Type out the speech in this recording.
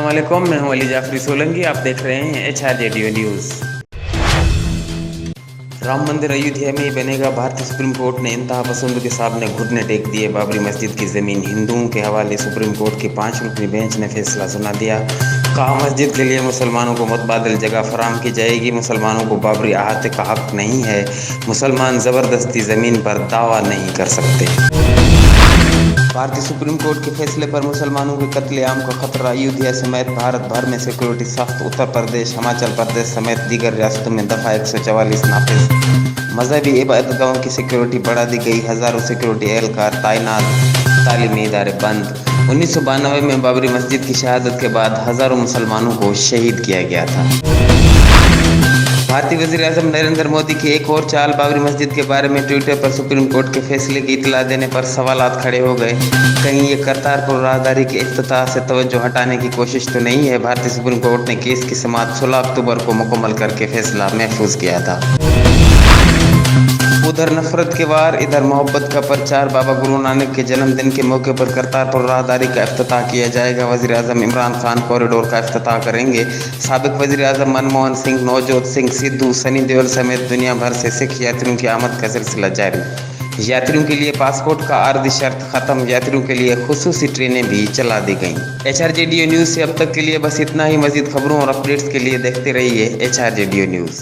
अस्सलामुअलैकुम, मैं हूं अली जाफरी सोलंकी। आप देख रहे हैं HRJDO न्यूज़। राम मंदिर अयोध्या में ही बनेगा। भारतीय सुप्रीम कोर्ट ने इंतहा पसंदों के सामने घुटने टेक दिए। बाबरी मस्जिद की ज़मीन हिंदुओं के हवाले। सुप्रीम कोर्ट की 5 रुकनी बेंच ने फैसला सुना दिया। कहा, मस्जिद के लिए मुसलमानों को मुतबादिल जगह फराम की जाएगी। मुसलमानों को बाबरी अहाते का हक नहीं है। मुसलमान ज़बरदस्ती ज़मीन पर दावा नहीं कर सकते। भारतीय सुप्रीम कोर्ट के फैसले पर मुसलमानों के कत्लेआम का खतरा। अयोध्या समेत भारत भर में सिक्योरिटी सख्त। उत्तर प्रदेश, हिमाचल प्रदेश समेत दीगर रियासतों में दफ़ा 144 नाफिज। मजहबी इबादतगाहों की सिक्योरिटी बढ़ा दी गई। हज़ारों सिक्योरिटी एहलकार तैनात। तालीमी इदारे बंद। 1992 में बाबरी मस्जिद की शहादत के बाद हज़ारों मुसलमानों को शहीद किया गया था। भारतीय वज़ीर-ए-आज़म नरेंद्र मोदी की एक और चाल। बाबरी मस्जिद के बारे में ट्विटर पर सुप्रीम कोर्ट के फैसले की इतला देने पर सवालात खड़े हो गए। कहीं ये करतारपुर राहदारी के इफ्तिताह से तवज्जो हटाने की कोशिश तो नहीं है। भारतीय सुप्रीम कोर्ट ने केस की समाअत 16 अक्टूबर को मुकम्मल करके फैसला महफूज किया था। उधर नफरत के वार, इधर मोहब्बत का प्रचार। बाबा गुरु नानक के जन्मदिन के मौके पर करतारपुर राहदारी का इफ्तिताह किया जाएगा। वज़ीर आज़म इमरान खान कॉरिडोर का इफ्तिताह करेंगे। साबिक वज़ीर आज़म मनमोहन सिंह, नवजोत सिंह सिद्धू, सनी देओल समेत दुनिया भर से सिख यात्रियों की आमद का सिलसिला जारी। यात्रियों के लिए पासपोर्ट का आर्जी शर्त खत्म। यात्रियों के लिए खुसूसी ट्रेनें भी चला दी गईं। HRJDO न्यूज़ से अब तक के लिए बस इतना ही। मज़ीद खबरों और अपडेट्स के लिए देखते रहिए HRJDO न्यूज़।